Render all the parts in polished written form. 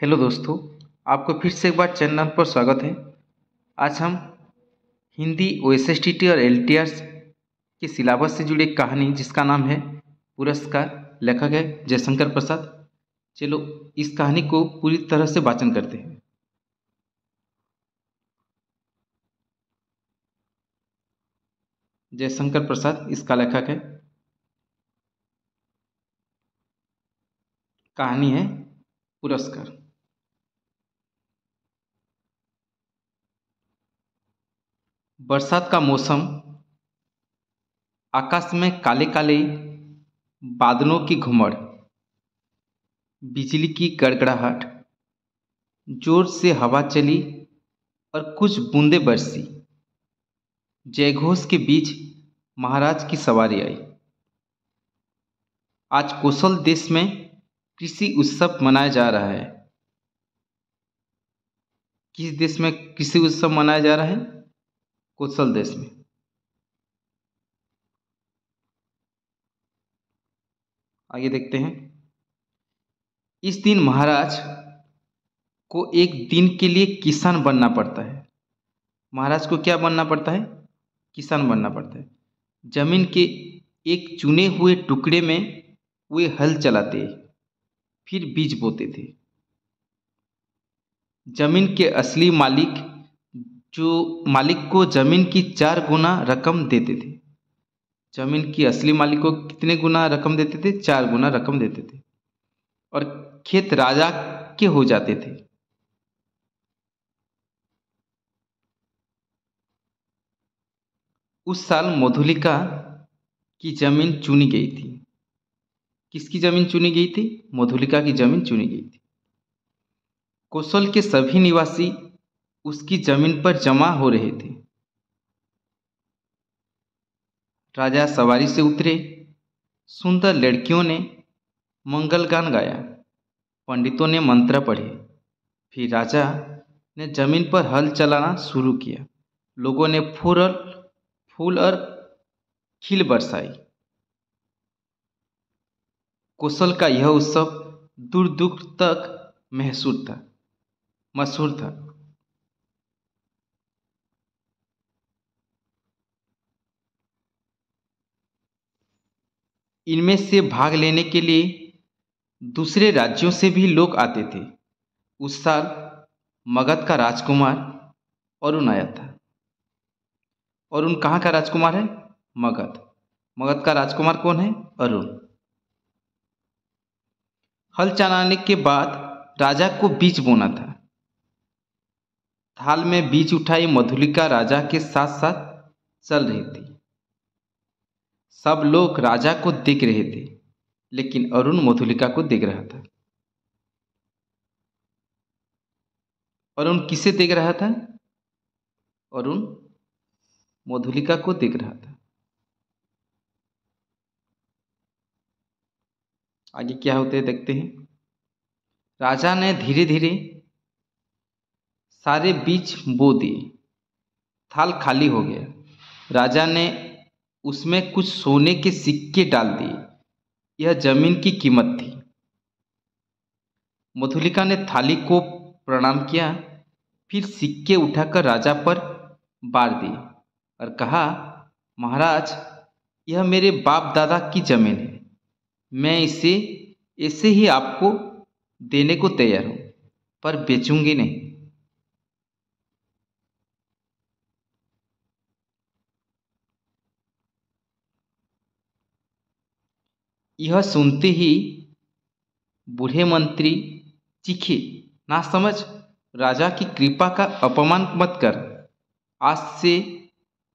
Hello दोस्तों, आपको फिर से एक बार चैनल पर स्वागत है। आज हम हिंदी OSSTT और LTR के सिलेबस से जुड़ी एक कहानी जिसका नाम है पुरस्कार, लेखक है जयशंकर प्रसाद। चलो इस कहानी को पूरी तरह से वाचन करते हैं। जयशंकर प्रसाद इसका लेखक है। कहानी है पुरस्कार। बरसात का मौसम, आकाश में काले काले बादलों की घुमड़, बिजली की गड़गड़ाहट, जोर से हवा चली और कुछ बूंदें बरसी। जयघोष के बीच महाराज की सवारी आई। आज कौशल देश में कृषि उत्सव मनाया जा रहा है। किस देश में कृषि उत्सव मनाया जा रहा है? कौशल देश में। आगे देखते हैं। इस दिन महाराज को एक दिन के लिए किसान बनना पड़ता है। महाराज को क्या बनना पड़ता है? किसान बनना पड़ता है। जमीन के एक चुने हुए टुकड़े में वे हल चलाते, फिर बीज बोते थे। जमीन के असली मालिक को जमीन की 4 गुना रकम देते थे। जमीन की असली मालिक को कितने गुना रकम देते थे? 4 गुना रकम देते थे। और खेत राजा के हो जाते थे। उस साल मधुलिका की जमीन चुनी गई थी। किसकी जमीन चुनी गई थी? मधुलिका की जमीन चुनी गई थी। कौशल के सभी निवासी उसकी जमीन पर जमा हो रहे थे। राजा सवारी से उतरे। सुंदर लड़कियों ने मंगलगान गाया, पंडितों ने मंत्र पढ़े। फिर राजा ने जमीन पर हल चलाना शुरू किया। लोगों ने फूल और खिल बरसाई। कौशल का यह उत्सव दूर दूर तक मशहूर था। इनमें से भाग लेने के लिए दूसरे राज्यों से भी लोग आते थे। उस साल मगध का राजकुमार अरुण आया था। अरुण कहाँ का राजकुमार है? मगध। मगध का राजकुमार कौन है? अरुण। हल चलाने के बाद राजा को बीज बोना था। थाल में बीज उठाई मधुलिका राजा के साथ साथ चल रही थी। सब लोग राजा को देख रहे थे, लेकिन अरुण मधुलिका को देख रहा था। अरुण किसे देख रहा था? अरुण मधुलिका को देख रहा था। आगे क्या होते हैं देखते हैं। राजा ने धीरे धीरे सारे बीज बो दिए। थाल खाली हो गया। राजा ने उसमें कुछ सोने के सिक्के डाल दिए। यह जमीन की कीमत थी। मधुलिका ने थाली को प्रणाम किया, फिर सिक्के उठाकर राजा पर बार दिए और कहा, महाराज, यह मेरे बाप दादा की जमीन है। मैं इसे ऐसे ही आपको देने को तैयार हूं, पर बेचूंगी नहीं। यह सुनते ही बूढ़े मंत्री चीखे, ना समझ, राजा की कृपा का अपमान मत कर। आज से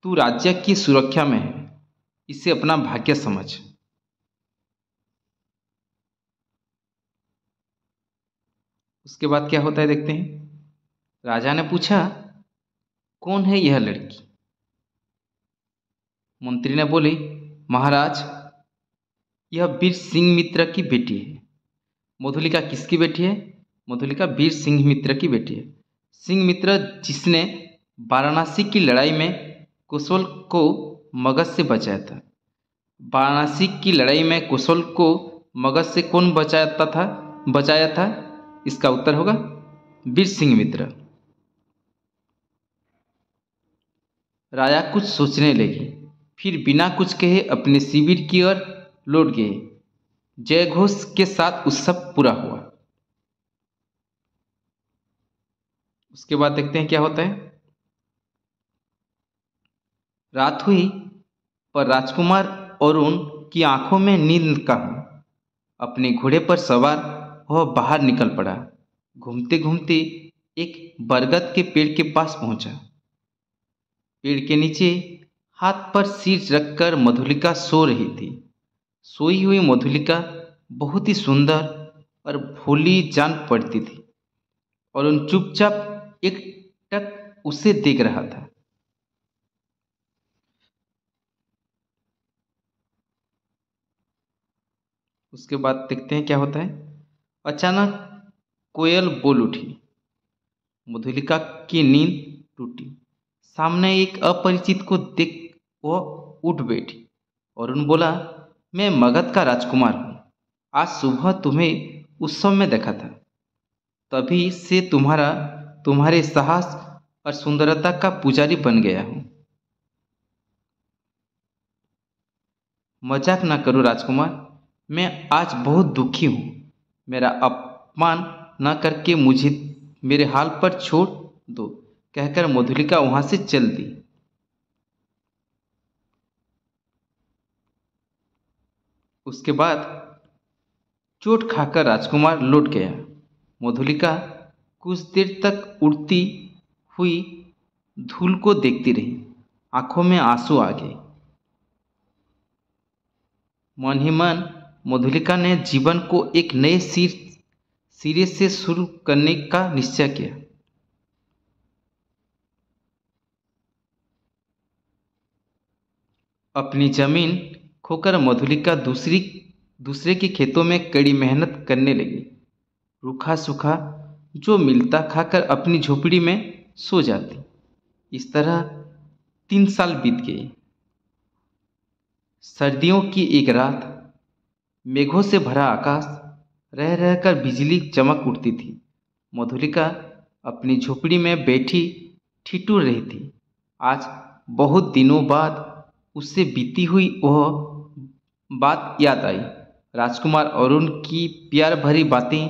तू राज्य की सुरक्षा में है। इसे अपना भाग्य समझ। उसके बाद क्या होता है देखते हैं। राजा ने पूछा, कौन है यह लड़की? मंत्री ने बोली, महाराज, यह वीर सिंह मित्र की बेटी है। मधुलिका किसकी बेटी है? मधुलिका वीर सिंह मित्र की बेटी है। सिंह मित्र जिसने वाराणसी की लड़ाई में कौशल को मगध से बचाया था। वाराणसी की लड़ाई में कौशल को मगध से कौन बचाया था? इसका उत्तर होगा वीरसिंहमित्र। राजा कुछ सोचने लगे, फिर बिना कुछ कहे अपने शिविर की ओर लौट गए। जय घोष के साथ उत्सव पूरा हुआ। उसके बाद देखते हैं क्या होता है। रात हुई पर राजकुमार अरुण की आंखों में नींद का अपने घोड़े पर सवार वह बाहर निकल पड़ा। घूमते घूमते एक बरगद के पेड़ के पास पहुंचा। पेड़ के नीचे हाथ पर सिर रखकर मधुलिका सो रही थी। सोई हुई मधुलिका बहुत ही सुंदर और भोली जान पड़ती थी और उन चुपचाप एक टक उसे देख रहा था। उसके बाद देखते हैं क्या होता है। अचानक कोयल बोल उठी। मधुलिका की नींद टूटी। सामने एक अपरिचित को देख वह उठ बैठी और उन बोला, मैं मगध का राजकुमार हूँ। आज सुबह तुम्हें उत्सव में देखा था, तभी से तुम्हारे साहस और सुंदरता का पुजारी बन गया हूँ। मजाक न करो राजकुमार, मैं आज बहुत दुखी हूँ। मेरा अपमान न करके मुझे मेरे हाल पर छोड़ दो, कहकर मधुलिका वहां से चल दी। उसके बाद चोट खाकर राजकुमार लौट गया। मधुलिका कुछ देर तक उड़ती हुई धूल को देखती रही। आंखों में आंसू आ गए। मन ही मन मधुलिका ने जीवन को एक नए सिरे से शुरू करने का निश्चय किया। अपनी जमीन खोकर मधुलिका दूसरे के खेतों में कड़ी मेहनत करने लगी। रूखा सूखा जो मिलता खाकर अपनी झोपड़ी में सो जाती। इस तरह 3 साल बीत गए। सर्दियों की एक रात, मेघों से भरा आकाश, रह रहकर बिजली चमक उठती थी। मधुलिका अपनी झोपड़ी में बैठी ठिठुर रही थी। आज बहुत दिनों बाद उससे बीती हुई वह बात याद आई। राजकुमार अरुण की प्यार भरी बातें।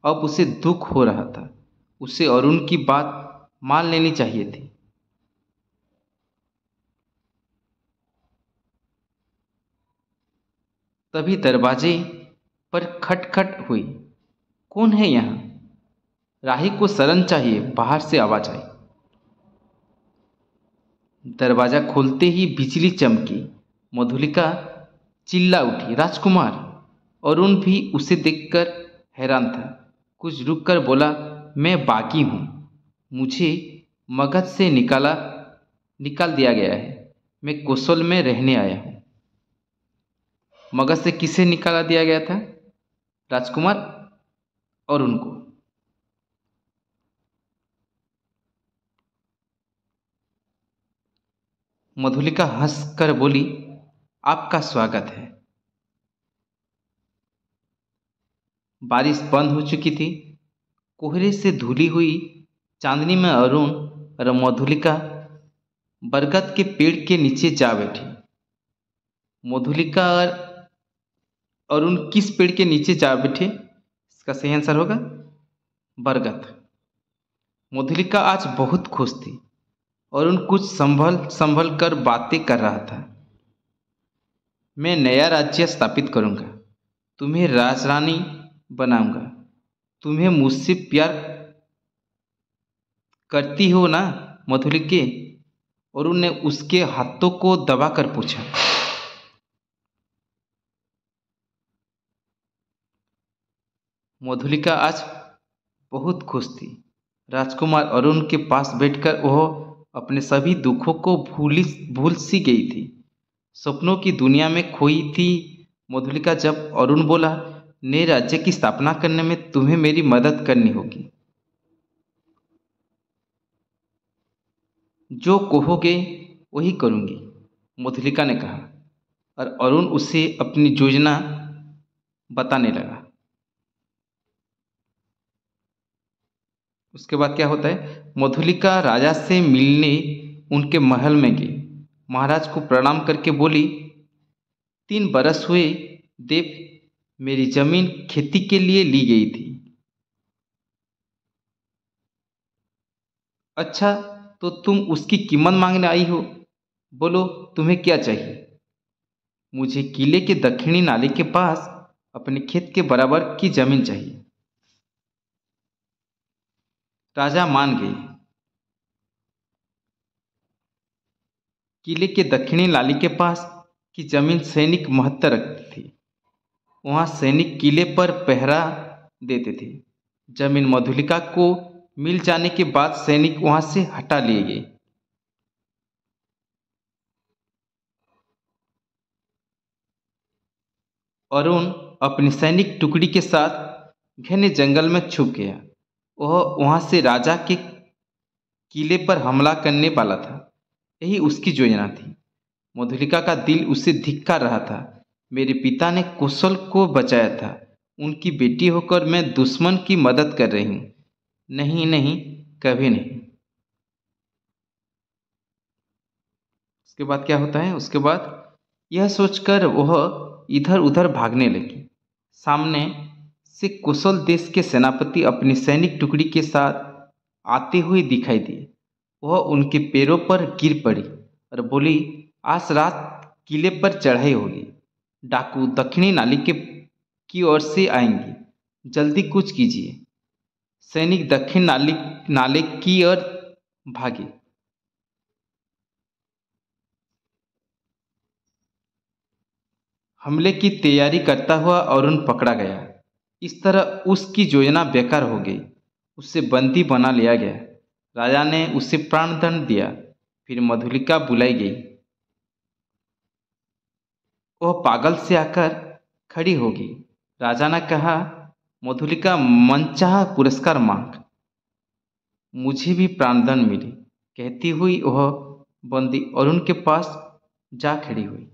अब उसे दुख हो रहा था। उसे अरुण की बात मान लेनी चाहिए थी। तभी दरवाजे पर खटखट हुई। कौन है यहाँ? राही को शरण चाहिए, बाहर से आवाज आई। दरवाजा खोलते ही बिजली चमकी। मधुलिका चिल्ला उठी, राजकुमार! अरुण भी उसे देखकर हैरान था। कुछ रुककर बोला, मैं बागी हूँ। मुझे मगध से निकाल दिया गया है। मैं कौशल में रहने आया हूँ। मगध से किसे निकाला दिया गया था? राजकुमार अरुण को। मधुलिका हंसकर बोली, आपका स्वागत है। बारिश बंद हो चुकी थी। कोहरे से धुली हुई चांदनी में अरुण और मधुलिका बरगद के पेड़ के नीचे जा बैठी। मधुलिका और अरुण किस पेड़ के नीचे जा बैठे? इसका सही आंसर होगा बरगद। मधुलिका आज बहुत खुश थी। अरुण कुछ संभल संभल कर बातें कर रहा था। मैं नया राज्य स्थापित करूंगा, तुम्हें राजरानी बनाऊंगा। तुम्हें मुझसे प्यार करती हो ना मधुलिके? अरुण ने उसके हाथों को दबाकर पूछा। मधुलिका आज बहुत खुश थी। राजकुमार अरुण के पास बैठकर वह अपने सभी दुखों को भूल सी गई थी। सपनों की दुनिया में खोई थी मधुलिका। जब अरुण बोला, नए राज्य की स्थापना करने में तुम्हें मेरी मदद करनी होगी। जो कहोगे वही करूंगी, मधुलिका ने कहा और अरुण उसे अपनी योजना बताने लगा। उसके बाद क्या होता है, मधुलिका राजा से मिलने उनके महल में गई। महाराज को प्रणाम करके बोली, 3 बरस हुए देव, मेरी जमीन खेती के लिए ली गई थी। अच्छा, तो तुम उसकी कीमत मांगने आई हो, बोलो तुम्हें क्या चाहिए। मुझे किले के दक्षिणी नाले के पास अपने खेत के बराबर की जमीन चाहिए। राजा मान गए। किले के दक्षिणी नाली के पास की जमीन सैनिक महत्व रखती थी। वहां सैनिक किले पर पहरा देते थे। जमीन मधुलिका को मिल जाने के बाद सैनिक वहां से हटा लिए गए। अरुण अपनी सैनिक टुकड़ी के साथ घने जंगल में छुप गया। वह वहां से राजा के किले पर हमला करने वाला था। यही उसकी योजना थी। मधुलिका का दिल उसे धिक्कार रहा था। मेरे पिता ने कौशल को बचाया था, उनकी बेटी होकर मैं दुश्मन की मदद कर रही हूं। नहीं नहीं, कभी नहीं। उसके बाद क्या होता है, उसके बाद यह सोचकर वह इधर उधर भागने लगी। सामने से कुशल देश के सेनापति अपनी सैनिक टुकड़ी के साथ आते हुए दिखाई दिए। वह उनके पैरों पर गिर पड़ी और बोली, आज रात किले पर चढ़ाई होगी। डाकू दक्षिणी नाली के की ओर से आएंगे, जल्दी कुछ कीजिए। सैनिक दक्षिण नाले की ओर भागे। हमले की तैयारी करता हुआ अरुण पकड़ा गया। इस तरह उसकी योजना बेकार हो गई। उसे बंदी बना लिया गया। राजा ने उसे प्राणदंड दिया। फिर मधुलिका बुलाई गई। वह पागल से आकर खड़ी होगी। राजा ने कहा, मधुलिका मनचाहा पुरस्कार मांग, मुझे भी प्राणदंड मिले। कहती हुई वह बंदी अरुण के पास जा खड़ी हुई।